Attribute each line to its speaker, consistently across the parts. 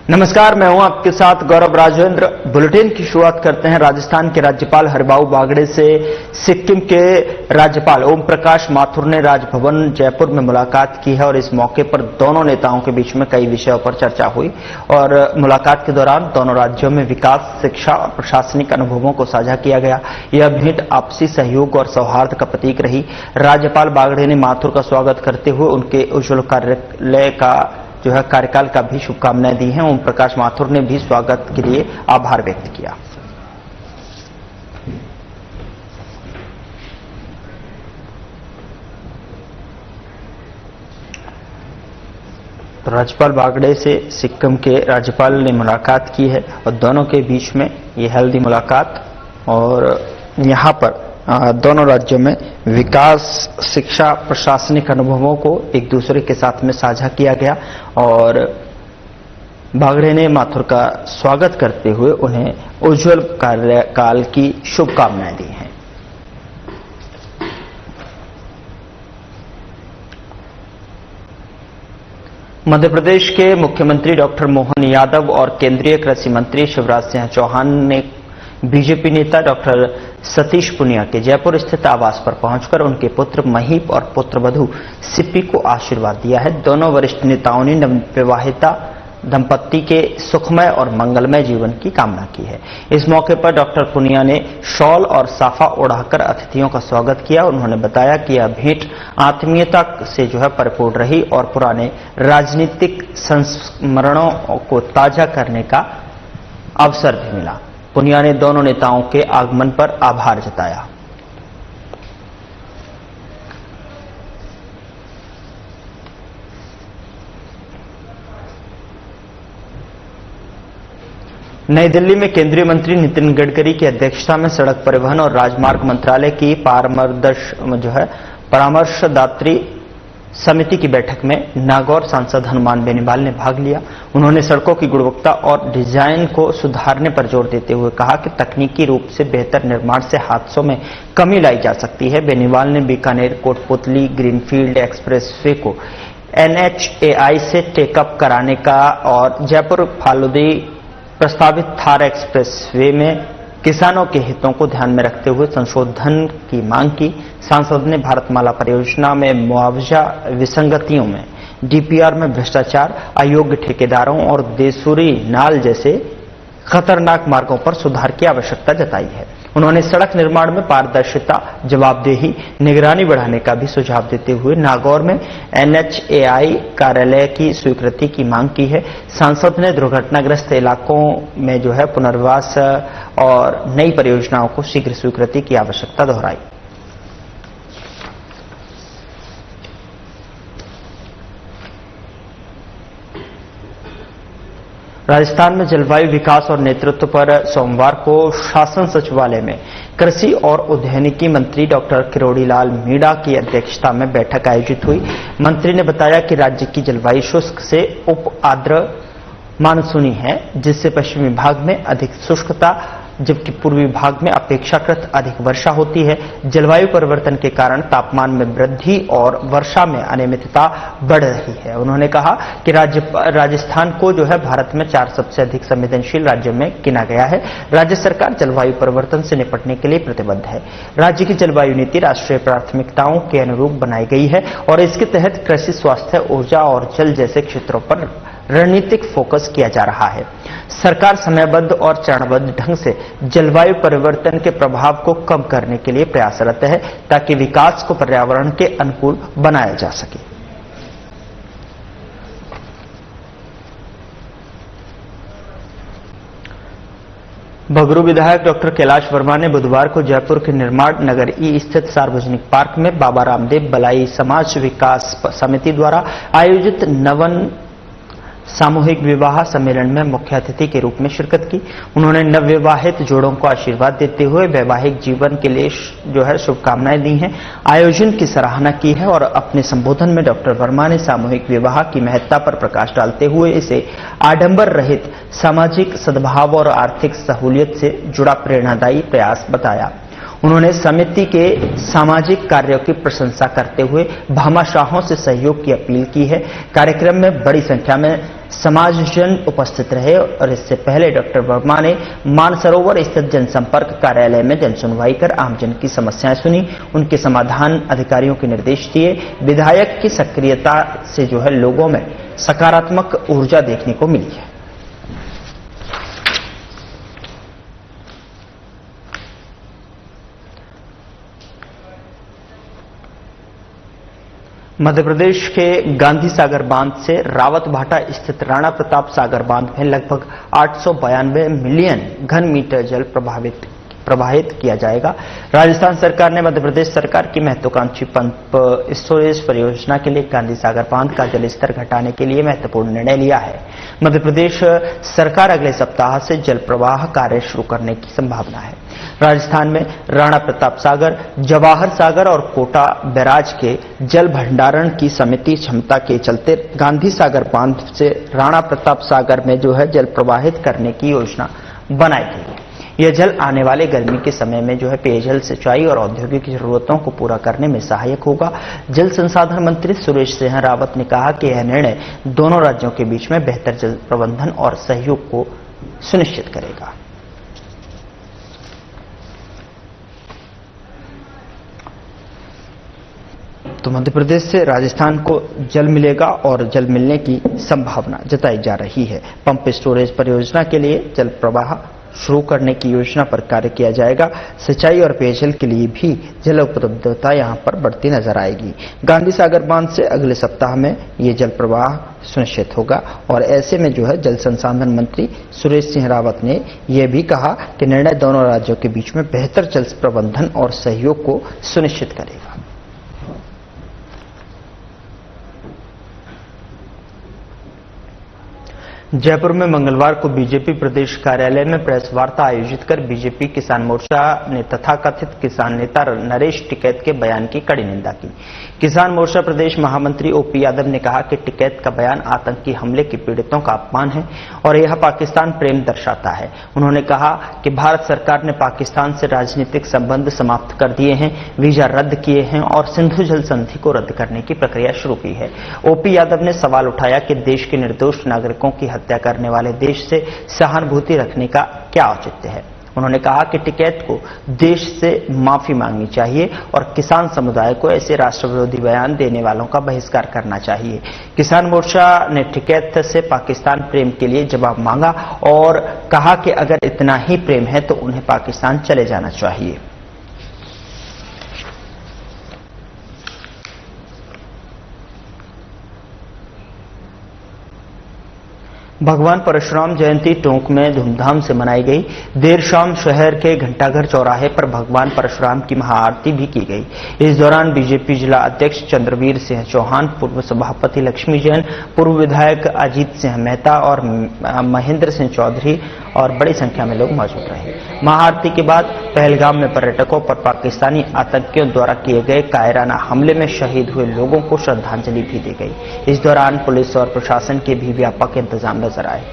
Speaker 1: नमस्कार, मैं हूं आपके साथ गौरव राजेंद्र। बुलेटिन की शुरुआत करते हैं राजस्थान के राज्यपाल हरिबाऊ बागड़े से। सिक्किम के राज्यपाल ओम प्रकाश माथुर ने राजभवन जयपुर में मुलाकात की है और इस मौके पर दोनों नेताओं के बीच में कई विषयों पर चर्चा हुई और मुलाकात के दौरान दोनों राज्यों में विकास, शिक्षा और प्रशासनिक अनुभवों को साझा किया गया। यह भेंट आपसी सहयोग और सौहार्द का प्रतीक रही। राज्यपाल बागड़े ने माथुर का स्वागत करते हुए उनके उज्ज्वल कार्यालय का कार्यकाल का भी शुभकामनाएं दी हैं। ओम प्रकाश माथुर ने भी स्वागत के लिए आभार व्यक्त किया। तो राज्यपाल बागड़े से सिक्किम के राज्यपाल ने मुलाकात की है और दोनों के बीच में ये हेल्दी मुलाकात और यहां पर दोनों राज्यों में विकास, शिक्षा, प्रशासनिक अनुभवों को एक दूसरे के साथ में साझा किया गया और बागड़े ने माथुर का स्वागत करते हुए उन्हें उज्ज्वल कार्यकाल की शुभकामनाएं दी हैं। मध्य प्रदेश के मुख्यमंत्री डॉक्टर मोहन यादव और केंद्रीय कृषि मंत्री शिवराज सिंह चौहान ने बीजेपी नेता डॉक्टर सतीश पुनिया के जयपुर स्थित आवास पर पहुंचकर उनके पुत्र महीप और पुत्रवधू सिप्पी को आशीर्वाद दिया है। दोनों वरिष्ठ नेताओं ने नवविवाहिता दंपत्ति के सुखमय और मंगलमय जीवन की कामना की है। इस मौके पर डॉक्टर पुनिया ने शॉल और साफा ओढ़ाकर अतिथियों का स्वागत किया। उन्होंने बताया कि यह भेंट आत्मीयता से परिपूर्ण रही और पुराने राजनीतिक संस्मरणों को ताजा करने का अवसर भी मिला। पुनिया ने दोनों नेताओं के आगमन पर आभार जताया। नई दिल्ली में केंद्रीय मंत्री नितिन गडकरी की अध्यक्षता में सड़क परिवहन और राजमार्ग मंत्रालय की परामर्शदात्री समिति की बैठक में नागौर सांसद हनुमान बेनीवाल ने भाग लिया। उन्होंने सड़कों की गुणवत्ता और डिजाइन को सुधारने पर जोर देते हुए कहा कि तकनीकी रूप से बेहतर निर्माण से हादसों में कमी लाई जा सकती है। बेनीवाल ने बीकानेर कोटपुतली ग्रीनफील्ड एक्सप्रेसवे को NHAI से टेकअप कराने का और जयपुर फालूदी प्रस्तावित थार एक्सप्रेसवे में किसानों के हितों को ध्यान में रखते हुए संशोधन की मांग की। सांसद ने भारतमाला परियोजना में मुआवजा विसंगतियों में DPR में भ्रष्टाचार, अयोग्य ठेकेदारों और देसूरी नाल जैसे खतरनाक मार्गों पर सुधार की आवश्यकता जताई है। उन्होंने सड़क निर्माण में पारदर्शिता, जवाबदेही, निगरानी बढ़ाने का भी सुझाव देते हुए नागौर में NHAI कार्यालय की स्वीकृति की मांग की है। सांसद ने दुर्घटनाग्रस्त इलाकों में पुनर्वास और नई परियोजनाओं को शीघ्र स्वीकृति की आवश्यकता दोहराई। राजस्थान में जलवायु विकास और नेतृत्व पर सोमवार को शासन सचिवालय में कृषि और उद्यानिकी मंत्री डॉक्टर किरोड़ी लाल मीणा की अध्यक्षता में बैठक आयोजित हुई। मंत्री ने बताया कि राज्य की जलवायु शुष्क से उप आर्द्र मानसूनी है, जिससे पश्चिमी भाग में अधिक शुष्कता जबकि पूर्वी भाग में अपेक्षाकृत अधिक वर्षा होती है। जलवायु परिवर्तन के कारण तापमान में वृद्धि और वर्षा में अनियमितता बढ़ रही है। उन्होंने कहा कि राजस्थान को भारत में 4 सबसे अधिक संवेदनशील राज्यों में गिना गया है। राज्य सरकार जलवायु परिवर्तन से निपटने के लिए प्रतिबद्ध है। राज्य की जलवायु नीति राष्ट्रीय प्राथमिकताओं के अनुरूप बनाई गई है और इसके तहत कृषि, स्वास्थ्य, ऊर्जा और जल जैसे क्षेत्रों पर रणनीतिक फोकस किया जा रहा है। सरकार समयबद्ध और चरणबद्ध ढंग से जलवायु परिवर्तन के प्रभाव को कम करने के लिए प्रयासरत है ताकि विकास को पर्यावरण के अनुकूल बनाया जा सके। बगरू विधायक डॉक्टर कैलाश वर्मा ने बुधवार को जयपुर के निर्माण नगर ई स्थित सार्वजनिक पार्क में बाबा रामदेव बलाई समाज विकास समिति द्वारा आयोजित नवन सामूहिक विवाह सम्मेलन में मुख्य अतिथि के रूप में शिरकत की। उन्होंने नवविवाहित जोड़ों को आशीर्वाद देते हुए वैवाहिक जीवन के लिए शुभकामनाएं दी हैं, आयोजन की सराहना की है और अपने संबोधन में डॉक्टर वर्मा ने सामूहिक विवाह की महत्ता पर प्रकाश डालते हुए इसे आडंबर रहित सामाजिक सद्भाव और आर्थिक सहूलियत से जुड़ा प्रेरणादायी प्रयास बताया। उन्होंने समिति के सामाजिक कार्यों की प्रशंसा करते हुए भामाशाहों से सहयोग की अपील की है। कार्यक्रम में बड़ी संख्या में समाजजन उपस्थित रहे और इससे पहले डॉक्टर वर्मा ने मानसरोवर स्थित जनसंपर्क कार्यालय में जनसुनवाई कर आमजन की समस्याएं सुनी, उनके समाधान अधिकारियों के निर्देश दिए। विधायक की सक्रियता से जो है लोगों में सकारात्मक ऊर्जा देखने को मिली है। मध्य प्रदेश के गांधी सागर बांध से रावत भाटा स्थित राणा प्रताप सागर बांध में लगभग 892 मिलियन घन मीटर जल प्रवाहित किया जाएगा। राजस्थान सरकार ने मध्य प्रदेश सरकार की महत्वाकांक्षी पंप स्टोरेज परियोजना के लिए गांधी सागर बांध का जलस्तर घटाने के लिए महत्वपूर्ण निर्णय लिया है। मध्य प्रदेश सरकार अगले सप्ताह से जल प्रवाह कार्य शुरू करने की संभावना है। राजस्थान में राणा प्रताप सागर, जवाहर सागर और कोटा बैराज के जल भंडारण की समिति क्षमता के चलते गांधी सागर बांध से राणा प्रताप सागर में जो है जल प्रवाहित करने की योजना बनाई गई है। यह जल आने वाले गर्मी के समय में जो है पेयजल, सिंचाई और औद्योगिक जरूरतों को पूरा करने में सहायक होगा। जल संसाधन मंत्री सुरेश सिंह रावत ने कहा कि यह निर्णय दोनों राज्यों के बीच में बेहतर जल प्रबंधन और सहयोग को सुनिश्चित करेगा। तो मध्य प्रदेश से राजस्थान को जल मिलेगा और जल मिलने की संभावना जताई जा रही है। पंप स्टोरेज परियोजना के लिए जल प्रवाह शुरू करने की योजना पर कार्य किया जाएगा। सिंचाई और पेयजल के लिए भी जल उपलब्धता यहां पर बढ़ती नजर आएगी। गांधी सागर बांध से अगले सप्ताह में ये जल प्रवाह सुनिश्चित होगा और ऐसे में जो है जल संसाधन मंत्री सुरेश सिंह रावत ने यह भी कहा कि निर्णय दोनों राज्यों के बीच में बेहतर जल प्रबंधन और सहयोग को सुनिश्चित करेगा। जयपुर में मंगलवार को बीजेपी प्रदेश कार्यालय में प्रेस वार्ता आयोजित कर बीजेपी किसान मोर्चा ने तथाकथित किसान नेता नरेश टिकैत के बयान की कड़ी निंदा की। किसान मोर्चा प्रदेश महामंत्री ओपी यादव ने कहा कि टिकैत का बयान आतंकी हमले के पीड़ितों का अपमान है और यह पाकिस्तान प्रेम दर्शाता है। उन्होंने कहा कि भारत सरकार ने पाकिस्तान से राजनीतिक संबंध समाप्त कर दिए हैं, वीजा रद्द किए हैं और सिंधु जल संधि को रद्द करने की प्रक्रिया शुरू की है। ओपी यादव ने सवाल उठाया कि देश के निर्दोष नागरिकों की हत्या करने वाले देश से सहानुभूति रखने का क्या औचित्य है। उन्होंने कहा कि टिकैत को देश से माफी मांगनी चाहिए और किसान समुदाय को ऐसे राष्ट्रविरोधी बयान देने वालों का बहिष्कार करना चाहिए। किसान मोर्चा ने टिकैत से पाकिस्तान प्रेम के लिए जवाब मांगा और कहा कि अगर इतना ही प्रेम है तो उन्हें पाकिस्तान चले जाना चाहिए। भगवान परशुराम जयंती टोंक में धूमधाम से मनाई गई। देर शाम शहर के घंटाघर चौराहे पर भगवान परशुराम की महाआरती भी की गई। इस दौरान बीजेपी जिला अध्यक्ष चंद्रवीर सिंह चौहान, पूर्व सभापति लक्ष्मी जैन, पूर्व विधायक अजीत सिंह मेहता और महेंद्र सिंह चौधरी और बड़ी संख्या में लोग मौजूद रहे। महाआरती के बाद पहलगाम में पर्यटकों पर पाकिस्तानी आतंकियों द्वारा किए गए कायराना हमले में शहीद हुए लोगों को श्रद्धांजलि भी दी गई। इस दौरान पुलिस और प्रशासन के भी व्यापक इंतजाम नजर आए।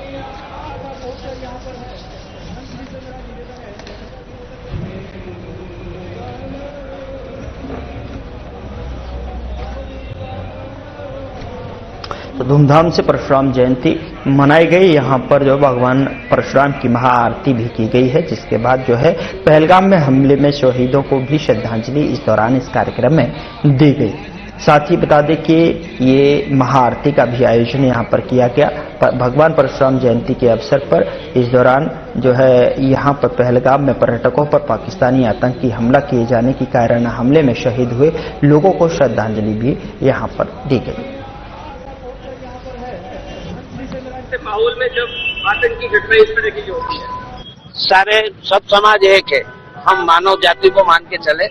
Speaker 1: तो धूमधाम से परशुराम जयंती मनाई गई। यहां पर जो भगवान परशुराम की महाआरती भी की गई है, जिसके बाद जो है पहलगाम में हमले में शहीदों को भी श्रद्धांजलि इस दौरान इस कार्यक्रम में दी गई। साथ ही बता दें कि ये महाआरती का भी आयोजन यहां पर किया गया भगवान परशुराम जयंती के अवसर पर। इस दौरान जो है यहां पर पहलगाम में पर्यटकों पर पाकिस्तानी आतंकी हमला किए जाने की कायराना हमले में शहीद हुए लोगों को श्रद्धांजलि भी यहां पर दी गई।
Speaker 2: माहौल में जब आतंकी घटना इस तरह की जो होती है, सब समाज एक है, हम मानव जाति को मान के चले।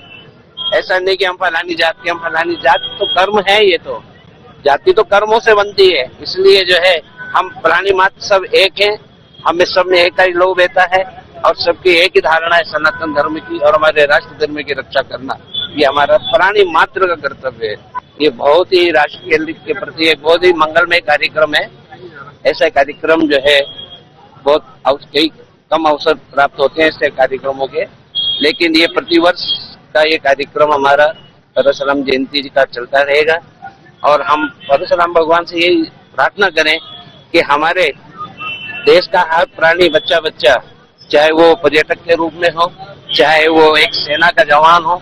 Speaker 2: ऐसा नहीं कि हम फलानी जात के, हम फलानी जात, तो कर्म है, ये तो जाति तो कर्मों से बनती है। इसलिए जो है हम प्राणी मात्र सब एक हैं, हमें सब में एक ही लोग रहता है और सबकी एक ही धारणा है सनातन धर्म की और हमारे राष्ट्र धर्म की रक्षा करना, ये हमारा प्राणी मात्र का कर्तव्य है। ये बहुत ही राष्ट्र के प्रति एक बहुत ही मंगलमय कार्यक्रम है। ऐसा कार्यक्रम जो है बहुत कई कम अवसर प्राप्त होते हैं ऐसे कार्यक्रमों के, लेकिन ये प्रतिवर्ष का ये कार्यक्रम हमारा परशुराम जयंती का चलता रहेगा और हम परशुराम भगवान से यही प्रार्थना करें कि हमारे देश का हर प्राणी बच्चा बच्चा, चाहे वो पर्यटक के रूप में हो, चाहे वो एक सेना का जवान हो,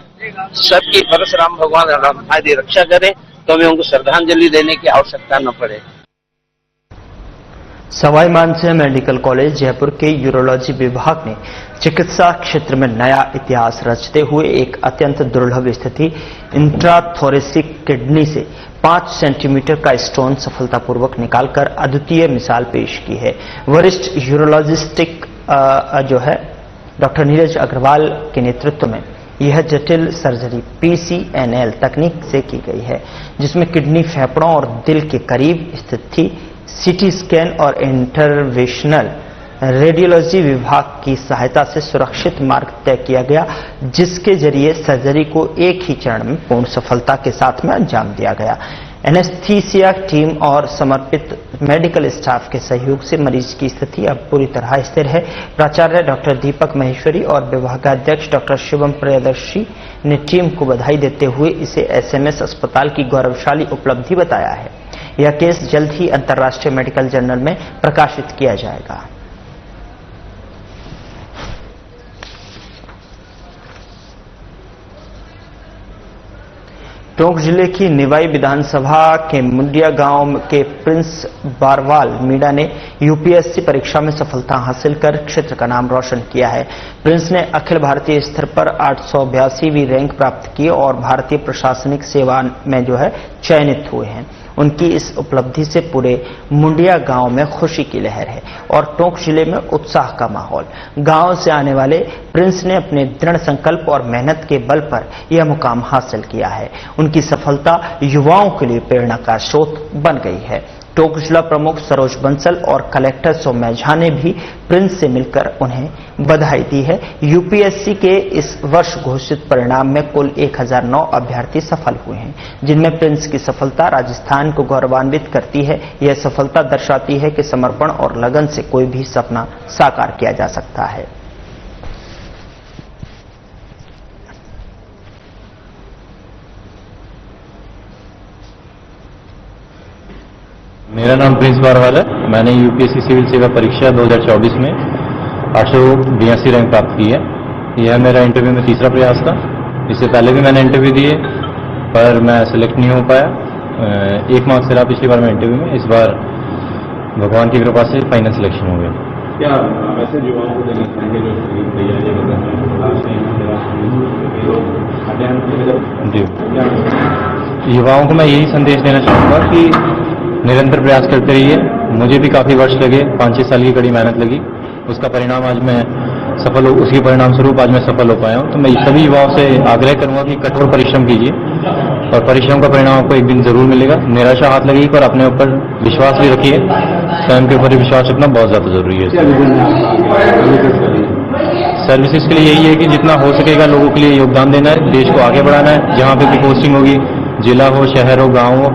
Speaker 2: सबकी परशुराम भगवान हमारी रक्षा करे, तो हमें उनको श्रद्धांजलि देने की आवश्यकता न पड़े।
Speaker 1: सवाई मानसिंह मेडिकल कॉलेज जयपुर के यूरोलॉजी विभाग ने चिकित्सा क्षेत्र में नया इतिहास रचते हुए एक अत्यंत दुर्लभ स्थिति इंट्राथोरेसिक किडनी से 5 सेंटीमीटर का स्टोन सफलतापूर्वक निकालकर अद्वितीय मिसाल पेश की है। वरिष्ठ यूरोलॉजिस्टिक जो है डॉक्टर नीरज अग्रवाल के नेतृत्व में यह जटिल सर्जरी PCNL तकनीक से की गई है, जिसमें किडनी फेफड़ों और दिल के करीब स्थित थी। CT स्कैन और इंटरवेंशनल रेडियोलॉजी विभाग की सहायता से सुरक्षित मार्ग तय किया गया, जिसके जरिए सर्जरी को एक ही चरण में पूर्ण सफलता के साथ में अंजाम दिया गया। एनेस्थीसिया टीम और समर्पित मेडिकल स्टाफ के सहयोग से मरीज की स्थिति अब पूरी तरह स्थिर है। प्राचार्य डॉक्टर दीपक महेश्वरी और विभागाध्यक्ष डॉक्टर शिवम प्रियदर्शी ने टीम को बधाई देते हुए इसे SMS अस्पताल की गौरवशाली उपलब्धि बताया है। यह केस जल्द ही अंतर्राष्ट्रीय मेडिकल जर्नल में प्रकाशित किया जाएगा। टोंक जिले की निवाई विधानसभा के मुंडिया गांव के प्रिंस बारवाल मीणा ने UPSC परीक्षा में सफलता हासिल कर क्षेत्र का नाम रोशन किया है। प्रिंस ने अखिल भारतीय स्तर पर 882वीं रैंक प्राप्त की और भारतीय प्रशासनिक सेवा में जो है चयनित हुए हैं। उनकी इस उपलब्धि से पूरे मुंडिया गांव में खुशी की लहर है और टोंक जिले में उत्साह का माहौल। गांव से आने वाले प्रिंस ने अपने दृढ़ संकल्प और मेहनत के बल पर यह मुकाम हासिल किया है। उनकी सफलता युवाओं के लिए प्रेरणा का स्रोत बन गई है। टोंक जिला प्रमुख सरोज बंसल और कलेक्टर सौम्या झा ने भी प्रिंस से मिलकर उन्हें बधाई दी है। UPSC के इस वर्ष घोषित परिणाम में कुल 1009 अभ्यर्थी सफल हुए हैं, जिनमें प्रिंस की सफलता राजस्थान को गौरवान्वित करती है। यह सफलता दर्शाती है कि समर्पण और लगन से कोई भी सपना साकार किया जा सकता है।
Speaker 3: मेरा नाम प्रिंस बारवाल है। मैंने UPSC सिविल सेवा परीक्षा 2024 में 882 रैंक प्राप्त की है। यह मेरा इंटरव्यू में तीसरा प्रयास था। इससे पहले भी मैंने इंटरव्यू दिए पर मैं सिलेक्ट नहीं हो पाया। 1 मार्क्स से रहा पिछली बार मैं इंटरव्यू में। इस बार भगवान की कृपा से फाइनल सिलेक्शन हो गया।
Speaker 4: क्या वैसे युवाओं को देना चाहेंगे जो तैयारी कर रहे हैं?
Speaker 3: जी, युवाओं को मैं यही संदेश देना चाहूँगा कि निरंतर प्रयास करते रहिए। मुझे भी काफ़ी वर्ष लगे, 5-6 साल की कड़ी मेहनत लगी। उसका परिणाम आज मैं सफल हो, उसके परिणाम स्वरूप आज मैं सफल हो पाया हूँ। तो मैं सभी युवाओं से आग्रह करूंगा कि कठोर परिश्रम कीजिए और परिश्रम का परिणाम आपको एक दिन जरूर मिलेगा। निराशा हाथ लगेगी पर अपने ऊपर विश्वास भी रखिए। स्वयं के ऊपर विश्वास रखना बहुत ज्यादा जरूरी है। सर्विसेज के लिए यही है कि जितना हो सकेगा लोगों के लिए योगदान देना है, देश को आगे बढ़ाना है। जहाँ पे भी पोस्टिंग होगी, जिला हो, शहर हो, गाँव हो,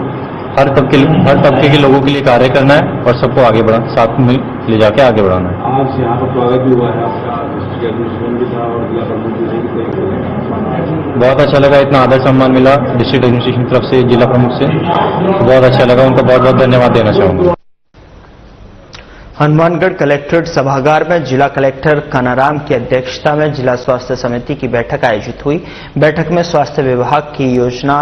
Speaker 3: हर तबके के लोगों के लिए कार्य करना है और सबको आगे बढ़ाना, साथ में ले जाके आगे बढ़ाना है।
Speaker 4: आज यहाँ पर स्वागत भी हुआ है आपका, एडमिनिस्ट्रेशन भी था और जिला प्रमुख भी।
Speaker 3: बहुत अच्छा लगा, इतना आदर सम्मान मिला डिस्ट्रिक्ट एडमिनिस्ट्रेशन की तरफ से, जिला प्रमुख से। बहुत अच्छा लगा, उनका बहुत बहुत धन्यवाद देना चाहूंगा।
Speaker 1: हनुमानगढ़ कलेक्ट्रेट सभागार में जिला कलेक्टर कानाराम की अध्यक्षता में जिला स्वास्थ्य समिति की बैठक आयोजित हुई। बैठक में स्वास्थ्य विभाग की योजना,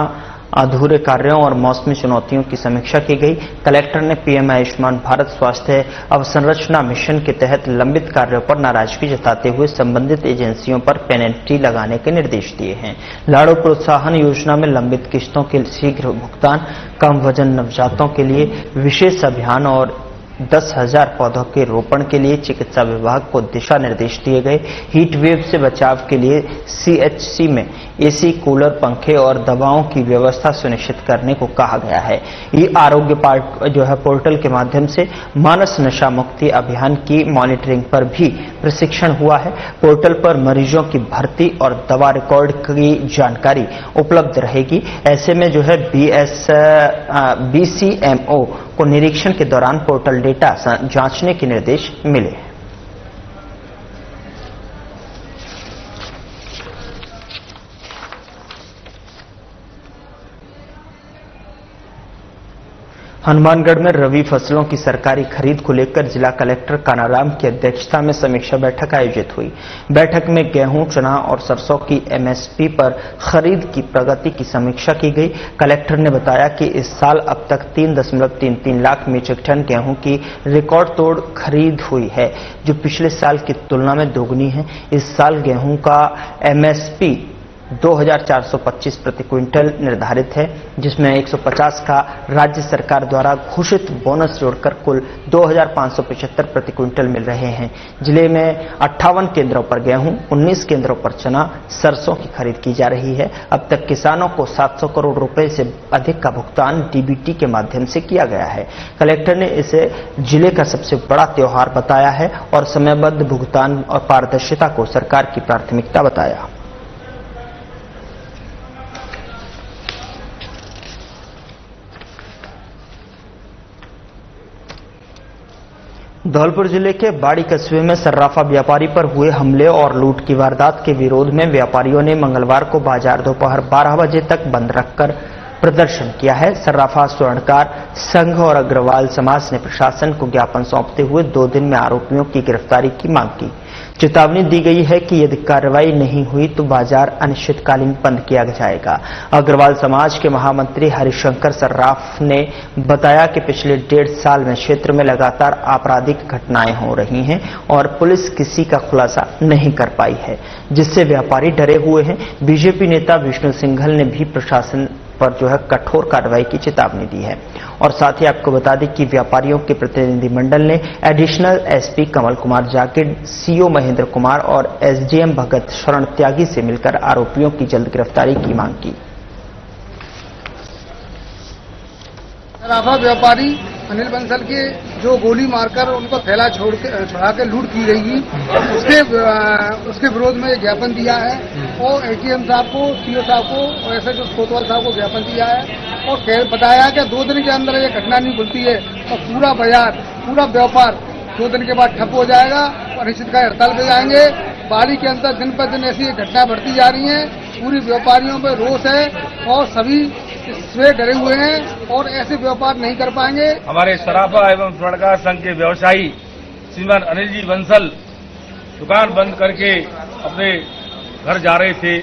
Speaker 1: अधूरे कार्यों और मौसमी चुनौतियों की समीक्षा की गई। कलेक्टर ने PM आयुष्मान भारत स्वास्थ्य अवसंरचना मिशन के तहत लंबित कार्यों पर नाराजगी जताते हुए संबंधित एजेंसियों पर पेनल्टी लगाने के निर्देश दिए हैं। लाड़ू प्रोत्साहन योजना में लंबित किस्तों के शीघ्र भुगतान, कम वजन नवजातों के लिए विशेष अभियान और 10,000 पौधों के रोपण के लिए चिकित्सा विभाग को दिशा निर्देश दिए गए। हीट वेव से बचाव के लिए CHC में AC, कूलर, पंखे और दवाओं की व्यवस्था सुनिश्चित करने को कहा गया है। ये आरोग्य पोर्टल के माध्यम से मानस नशा मुक्ति अभियान की मॉनिटरिंग पर भी प्रशिक्षण हुआ है। पोर्टल पर मरीजों की भर्ती और दवा रिकॉर्ड की जानकारी उपलब्ध रहेगी। ऐसे में BCMO को निरीक्षण के दौरान पोर्टल डेटा जांचने के निर्देश मिले। हनुमानगढ़ में रबी फसलों की सरकारी खरीद को लेकर जिला कलेक्टर कानाराम की अध्यक्षता में समीक्षा बैठक आयोजित हुई। बैठक में गेहूं, चना और सरसों की एमएसपी पर खरीद की प्रगति की समीक्षा की गई। कलेक्टर ने बताया कि इस साल अब तक 3.33 लाख मीट्रिक टन गेहूं की रिकॉर्ड तोड़ खरीद हुई है, जो पिछले साल की तुलना में दोगुनी है। इस साल गेहूं का एमएसपी 2425 प्रति क्विंटल निर्धारित है, जिसमें 150 का राज्य सरकार द्वारा घोषित बोनस जोड़कर कुल 2575 प्रति क्विंटल मिल रहे हैं। जिले में 58 केंद्रों पर गेहूं, 19 केंद्रों पर चना, सरसों की खरीद की जा रही है। अब तक किसानों को 700 करोड़ रुपए से अधिक का भुगतान डीबीटी के माध्यम से किया गया है। कलेक्टर ने इसे जिले का सबसे बड़ा त्योहार बताया है और समयबद्ध भुगतान और पारदर्शिता को सरकार की प्राथमिकता बताया। धौलपुर जिले के बाड़ी कस्बे में सर्राफा व्यापारी पर हुए हमले और लूट की वारदात के विरोध में व्यापारियों ने मंगलवार को बाजार दोपहर 12 बजे तक बंद रखकर प्रदर्शन किया है। सर्राफा स्वर्णकार संघ और अग्रवाल समाज ने प्रशासन को ज्ञापन सौंपते हुए 2 दिन में आरोपियों की गिरफ्तारी की मांग की। चेतावनी दी गई है कि यदि कार्रवाई नहीं हुई तो बाजार अनिश्चितकालीन बंद किया जाएगा। अग्रवाल समाज के महामंत्री हरिशंकर सर्राफ ने बताया कि पिछले 1.5 साल में क्षेत्र में लगातार आपराधिक घटनाएं हो रही हैं और पुलिस किसी का खुलासा नहीं कर पाई है, जिससे व्यापारी डरे हुए हैं। बीजेपी नेता विष्णु सिंघल ने भी प्रशासन पर कठोर कार्रवाई की चेतावनी दी है। और साथ ही आपको बता दें कि व्यापारियों के प्रतिनिधिमंडल ने additional SP Kamal Kumar Zakir, CO Mahendra Kumar और एसडीएम भगत शरण त्यागी से मिलकर आरोपियों की जल्द गिरफ्तारी की मांग की।
Speaker 5: सर्राफा व्यापारी अनिल बंसल के जो गोली मारकर उनको थैला छोड़ा के लूट की गई थी, उसके विरोध में ज्ञापन दिया है और एटीएम साहब को, सीओ साहब को और एसएचओ कोतवाल साहब को ज्ञापन दिया है और बताया कि 2 दिन के अंदर ये घटना नहीं खुलती है तो पूरा बाजार, पूरा व्यापार 2 दिन के बाद ठप हो जाएगा और अनिश्चितकाल हड़ताल पे जाएंगे। बाड़ी के अंदर दिन पर दिन ऐसी घटनाएं बढ़ती जा रही हैं। पूरी व्यापारियों में रोष है और सभी इससे डरे हुए हैं और ऐसे व्यापार नहीं कर पाएंगे।
Speaker 6: हमारे सर्राफा एवं स्वर्णकार संघ के व्यवसायी श्रीमान अनिल जी बंसल दुकान बंद करके अपने घर जा रहे थे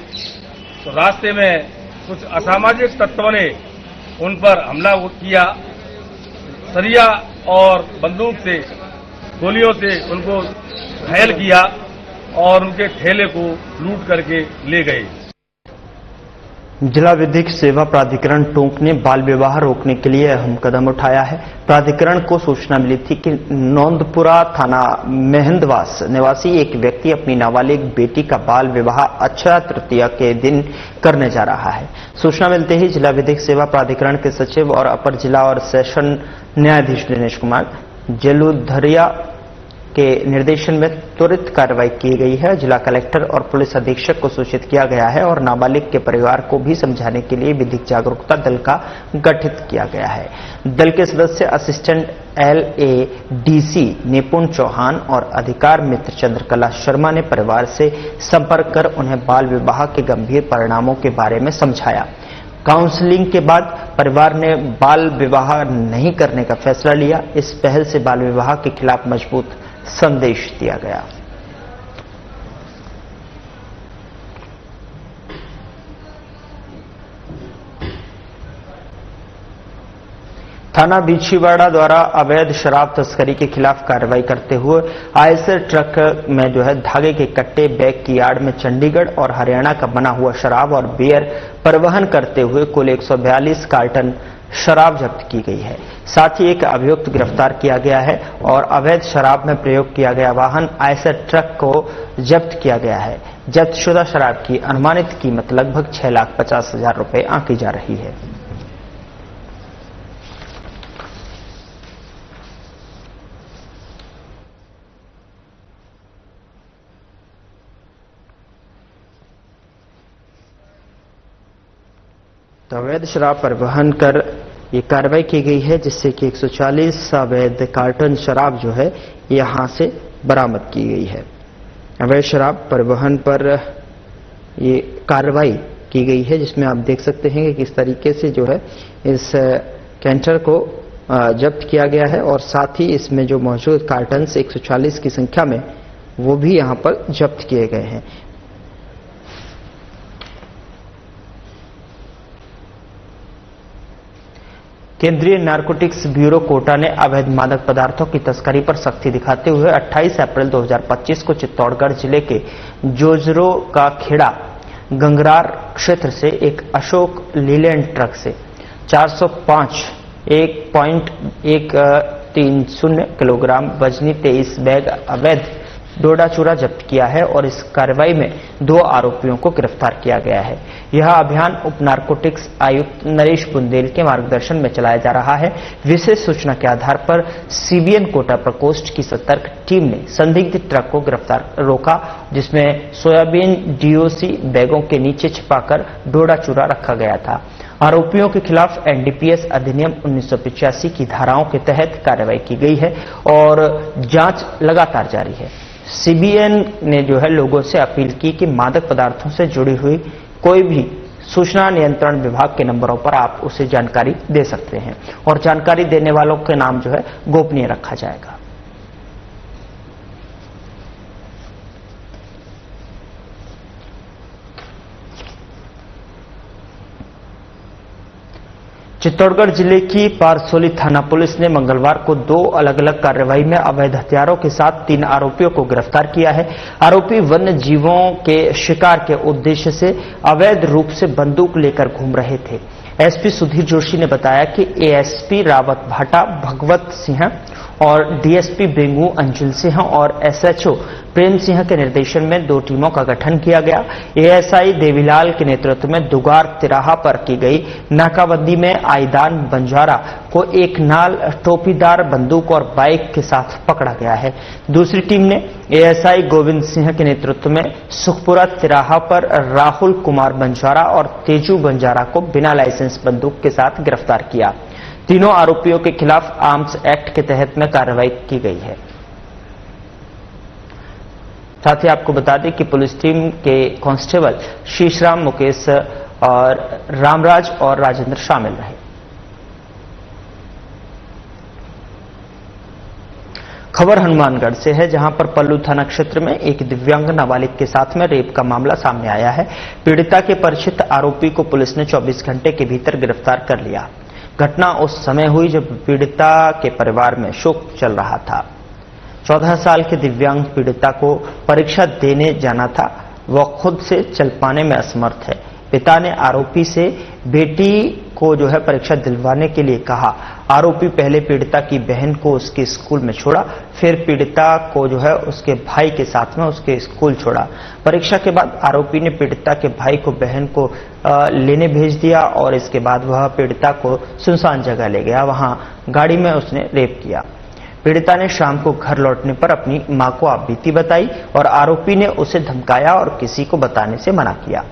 Speaker 6: तो रास्ते में कुछ असामाजिक तत्वों ने उन पर हमला किया। सरिया और बंदूक से, गोलियों से उनको घायल किया और उनके ठेले को लूट करके ले गए।
Speaker 1: जिला विधिक सेवा प्राधिकरण टोंक ने बाल विवाह रोकने के लिए अहम कदम उठाया है। प्राधिकरण को सूचना मिली थी कि नौंदपुरा थाना मेहंदवास निवासी एक व्यक्ति अपनी नाबालिग बेटी का बाल विवाह अक्षय तृतीया के दिन करने जा रहा है। सूचना मिलते ही जिला विधिक सेवा प्राधिकरण के सचिव और अपर जिला और सेशन न्यायाधीश दिनेश कुमार जेलुधरिया के निर्देशन में त्वरित कार्रवाई की गई है। जिला कलेक्टर और पुलिस अधीक्षक को सूचित किया गया है और नाबालिग के परिवार को भी समझाने के लिए विधिक जागरूकता दल का गठित किया गया है। दल के सदस्य असिस्टेंट LADC निपुण चौहान और अधिकार मित्र चंद्रकला शर्मा ने परिवार से संपर्क कर उन्हें बाल विवाह के गंभीर परिणामों के बारे में समझाया। काउंसलिंग के बाद परिवार ने बाल विवाह नहीं करने का फैसला लिया। इस पहल से बाल विवाह के खिलाफ मजबूत संदेश दिया गया। थाना बिछीवाड़ा द्वारा अवैध शराब तस्करी के खिलाफ कार्रवाई करते हुए आयसर ट्रक में धागे के कट्टे बैग की आड़ में चंडीगढ़ और हरियाणा का बना हुआ शराब और बियर परिवहन करते हुए कुल 142 कार्टन शराब जब्त की गई है। साथ ही एक अभियुक्त गिरफ्तार किया गया है और अवैध शराब में प्रयोग किया गया वाहन आयसर ट्रक को जब्त किया गया है। जब्तशुदा शराब की अनुमानित कीमत लगभग 6,50,000 रुपए आंकी जा रही है। अवैध शराब परिवहन कर ये कार्रवाई की गई है, जिससे कि 140 अवैध कार्टन शराब यहां से बरामद की गई है। अवैध शराब परिवहन पर ये कार्रवाई की गई है, जिसमें आप देख सकते हैं कि किस तरीके से इस कैंटर को जब्त किया गया है और साथ ही इसमें जो मौजूद कार्टन्स 140 की संख्या में वो भी यहां पर जब्त किए गए हैं। केंद्रीय नारकोटिक्स ब्यूरो कोटा ने अवैध मादक पदार्थों की तस्करी पर सख्ती दिखाते हुए 28 अप्रैल 2025 को चित्तौड़गढ़ जिले के जोजरो का खेड़ा गंगरार क्षेत्र से एक अशोक लीलैंड ट्रक से 405.130 किलोग्राम वजनी 23 बैग अवैध डोडा चूरा जब्त किया है और इस कार्रवाई में 2 आरोपियों को गिरफ्तार किया गया है। यह अभियान उप नारकोटिक्स आयुक्त नरेश बुंदेल के मार्गदर्शन में चलाया जा रहा है। विशेष सूचना के आधार पर सीबीएन कोटा प्रकोष्ठ की सतर्क टीम ने संदिग्ध ट्रक को रोका, जिसमें सोयाबीन डीओसी बैगों के नीचे छिपाकर डोडा चूरा रखा गया था। आरोपियों के खिलाफ एनडीपीएस अधिनियम 1985 की धाराओं के तहत कार्रवाई की गई है और जांच लगातार जारी है। सीबीएन ने लोगों से अपील की कि मादक पदार्थों से जुड़ी हुई कोई भी सूचना नियंत्रण विभाग के नंबरों पर आप उसे जानकारी दे सकते हैं और जानकारी देने वालों के नाम गोपनीय रखा जाएगा। चित्तौड़गढ़ जिले की पारसोली थाना पुलिस ने मंगलवार को 2 अलग अलग कार्रवाई में अवैध हथियारों के साथ 3 आरोपियों को गिरफ्तार किया है। आरोपी वन्य जीवों के शिकार के उद्देश्य से अवैध रूप से बंदूक लेकर घूम रहे थे। एसपी सुधीर जोशी ने बताया कि एएसपी रावत भाटा भगवत सिंह और डीएसपी बेंगू अंजुल सिंह और एसएचओ प्रेम सिंह के निर्देशन में 2 टीमों का गठन किया गया। एएसआई देवीलाल के नेतृत्व में दुगार तिराहा पर की गई नाकाबंदी में आईदान बंजारा को एक नाल टोपीदार बंदूक और बाइक के साथ पकड़ा गया है। दूसरी टीम ने एएसआई गोविंद सिंह के नेतृत्व में सुखपुरा तिराहा पर राहुल कुमार बंजारा और तेजू बंजारा को बिना लाइसेंस बंदूक के साथ गिरफ्तार किया। तीनों आरोपियों के खिलाफ आर्म्स एक्ट के तहत में कार्रवाई की गई है। साथ ही आपको बता दें कि पुलिस टीम के कांस्टेबल शीशराम, मुकेश और रामराज और राजेंद्र शामिल रहे। खबर हनुमानगढ़ से है, जहां पर पल्लू थाना क्षेत्र में एक दिव्यांग नाबालिग के साथ में रेप का मामला सामने आया है। पीड़िता के परिचित आरोपी को पुलिस ने 24 घंटे के भीतर गिरफ्तार कर लिया। घटना उस समय हुई जब पीड़िता के परिवार में शोक चल रहा था। 14 साल के दिव्यांग पीड़िता को परीक्षा देने जाना था। वह खुद से चल पाने में असमर्थ है। पिता ने आरोपी से बेटी को परीक्षा दिलवाने के लिए कहा। आरोपी पहले पीड़िता की बहन को उसके स्कूल में छोड़ा, फिर पीड़िता को उसके भाई के साथ में उसके स्कूल छोड़ा। परीक्षा के बाद आरोपी ने पीड़िता के भाई को बहन को लेने भेज दिया और इसके बाद वह पीड़िता को सुनसान जगह ले गया। वहां गाड़ी में उसने रेप किया। पीड़िता ने शाम को घर लौटने पर अपनी मां को आपबीती बताई और आरोपी ने उसे धमकाया और किसी को बताने से मना किया।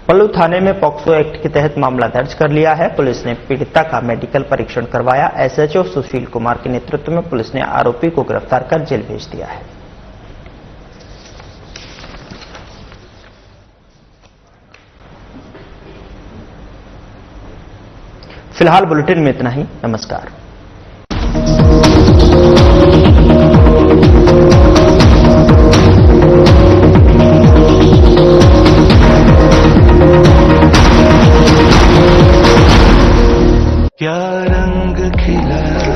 Speaker 1: पल्लू थाने में पॉक्सो एक्ट के तहत मामला दर्ज कर लिया है। पुलिस ने पीड़िता का मेडिकल परीक्षण करवाया। एसएचओ सुशील कुमार के नेतृत्व में पुलिस ने आरोपी को गिरफ्तार कर जेल भेज दिया है। फिलहाल बुलेटिन में इतना ही। नमस्कार।
Speaker 7: क्या रंग